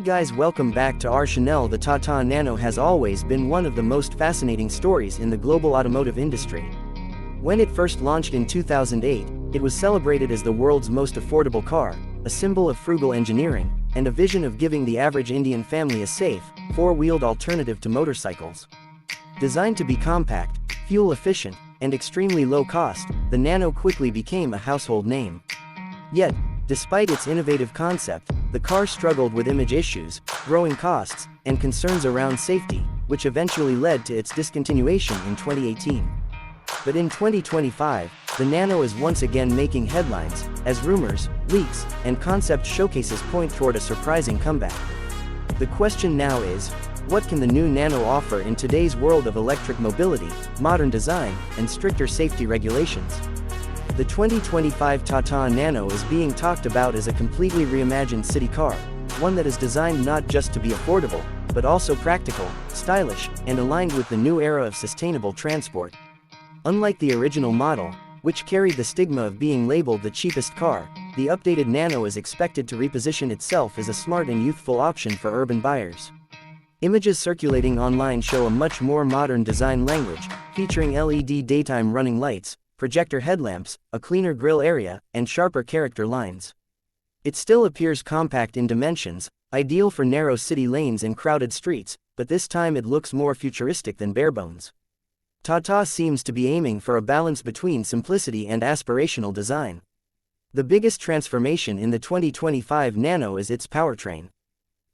guys, welcome back to our channel. The Tata Nano has always been one of the most fascinating stories in the global automotive industry. When it first launched in 2008, it was celebrated as the world's most affordable car, a symbol of frugal engineering, and a vision of giving the average Indian family a safe, four-wheeled alternative to motorcycles. Designed to be compact, fuel-efficient, and extremely low cost, the Nano quickly became a household name. Yet, despite its innovative concept, the car struggled with image issues, growing costs, and concerns around safety, which eventually led to its discontinuation in 2018. But in 2025, the Nano is once again making headlines, as rumors, leaks, and concept showcases point toward a surprising comeback. The question now is, what can the new Nano offer in today's world of electric mobility, modern design, and stricter safety regulations? The 2025 Tata Nano is being talked about as a completely reimagined city car, one that is designed not just to be affordable, but also practical, stylish, and aligned with the new era of sustainable transport. Unlike the original model, which carried the stigma of being labeled the cheapest car, the updated Nano is expected to reposition itself as a smart and youthful option for urban buyers. Images circulating online show a much more modern design language, featuring LED daytime running lights, projector headlamps, a cleaner grille area, and sharper character lines. It still appears compact in dimensions, ideal for narrow city lanes and crowded streets, but this time it looks more futuristic than barebones. Tata seems to be aiming for a balance between simplicity and aspirational design. The biggest transformation in the 2025 Nano is its powertrain.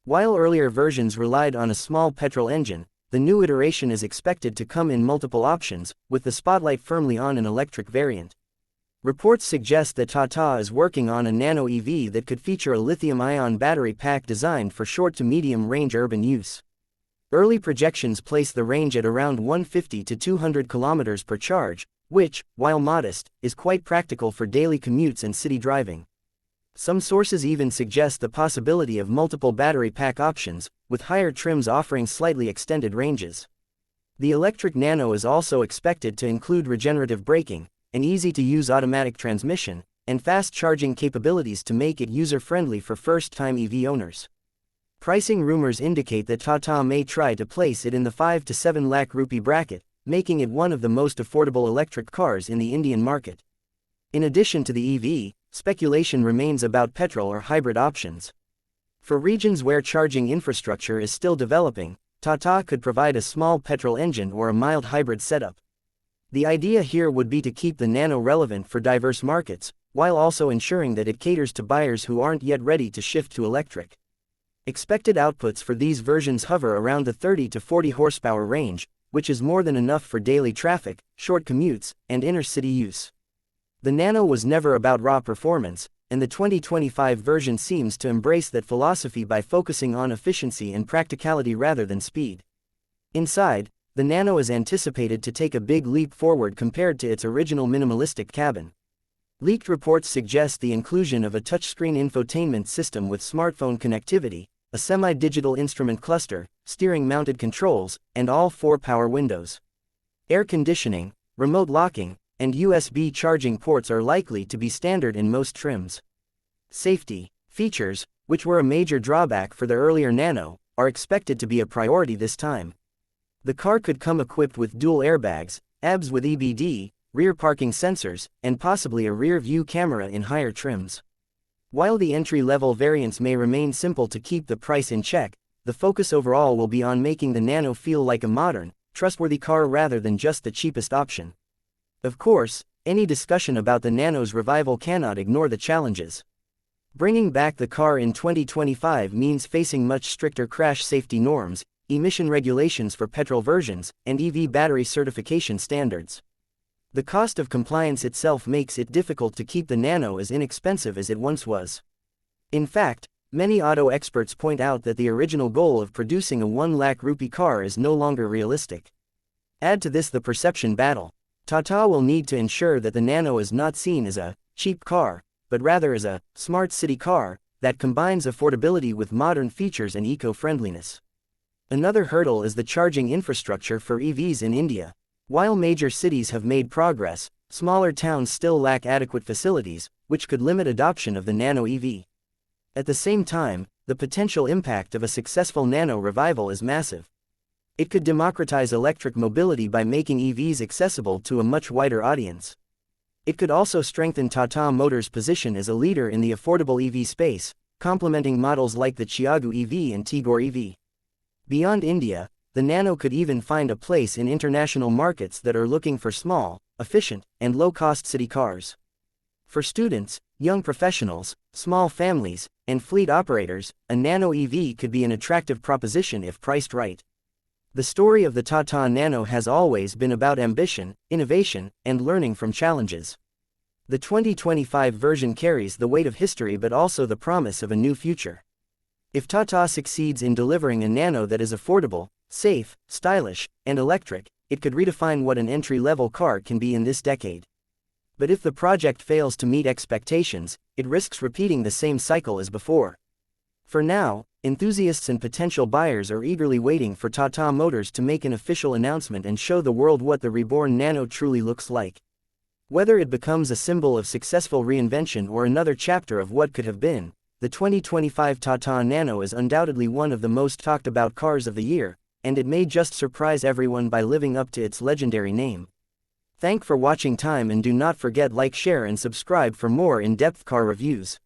While earlier versions relied on a small petrol engine, the new iteration is expected to come in multiple options, with the spotlight firmly on an electric variant. Reports suggest that Tata is working on a Nano EV that could feature a lithium-ion battery pack designed for short to medium-range urban use. Early projections place the range at around 150 to 200 km per charge, which, while modest, is quite practical for daily commutes and city driving. Some sources even suggest the possibility of multiple battery pack options, with higher trims offering slightly extended ranges. The electric Nano is also expected to include regenerative braking, an easy-to-use automatic transmission, and fast charging capabilities to make it user-friendly for first-time EV owners. Pricing rumors indicate that Tata may try to place it in the 5 to 7 lakh rupee bracket, making it one of the most affordable electric cars in the Indian market. In addition to the EV, speculation remains about petrol or hybrid options. For regions where charging infrastructure is still developing, Tata could provide a small petrol engine or a mild hybrid setup. The idea here would be to keep the Nano relevant for diverse markets, while also ensuring that it caters to buyers who aren't yet ready to shift to electric. Expected outputs for these versions hover around the 30 to 40 horsepower range, which is more than enough for daily traffic, short commutes, and inner-city use. The Nano was never about raw performance, and the 2025 version seems to embrace that philosophy by focusing on efficiency and practicality rather than speed. Inside, the Nano is anticipated to take a big leap forward compared to its original minimalistic cabin. Leaked reports suggest the inclusion of a touchscreen infotainment system with smartphone connectivity, a semi-digital instrument cluster, steering-mounted controls, and all 4 power windows. Air conditioning, remote locking, and USB charging ports are likely to be standard in most trims. Safety features, which were a major drawback for the earlier Nano, are expected to be a priority this time. The car could come equipped with dual airbags, ABS with EBD, rear parking sensors, and possibly a rear-view camera in higher trims. While the entry-level variants may remain simple to keep the price in check, the focus overall will be on making the Nano feel like a modern, trustworthy car rather than just the cheapest option. Of course, any discussion about the Nano's revival cannot ignore the challenges. Bringing back the car in 2025 means facing much stricter crash safety norms, emission regulations for petrol versions, and EV battery certification standards. The cost of compliance itself makes it difficult to keep the Nano as inexpensive as it once was. In fact, many auto experts point out that the original goal of producing a 1 lakh rupee car is no longer realistic. Add to this the perception battle. Tata will need to ensure that the Nano is not seen as a cheap car, but rather as a smart city car that combines affordability with modern features and eco-friendliness. Another hurdle is the charging infrastructure for EVs in India. While major cities have made progress, smaller towns still lack adequate facilities, which could limit adoption of the Nano EV. At the same time, the potential impact of a successful nano revival is massive. It could democratize electric mobility by making EVs accessible to a much wider audience. It could also strengthen Tata Motors' position as a leader in the affordable EV space, complementing models like the Tiago EV and Tigor EV. Beyond India, the Nano could even find a place in international markets that are looking for small, efficient, and low-cost city cars. For students, young professionals, small families, and fleet operators, a Nano EV could be an attractive proposition if priced right. The story of the Tata Nano has always been about ambition, innovation, and learning from challenges. The 2025 version carries the weight of history but also the promise of a new future. If Tata succeeds in delivering a Nano that is affordable, safe, stylish, and electric, it could redefine what an entry-level car can be in this decade. But if the project fails to meet expectations, it risks repeating the same cycle as before. For now, enthusiasts and potential buyers are eagerly waiting for Tata Motors to make an official announcement and show the world what the reborn Nano truly looks like. Whether it becomes a symbol of successful reinvention or another chapter of what could have been, the 2025 Tata Nano is undoubtedly one of the most talked about cars of the year, and it may just surprise everyone by living up to its legendary name. Thanks for watching time and do not forget like, share and subscribe for more in-depth car reviews.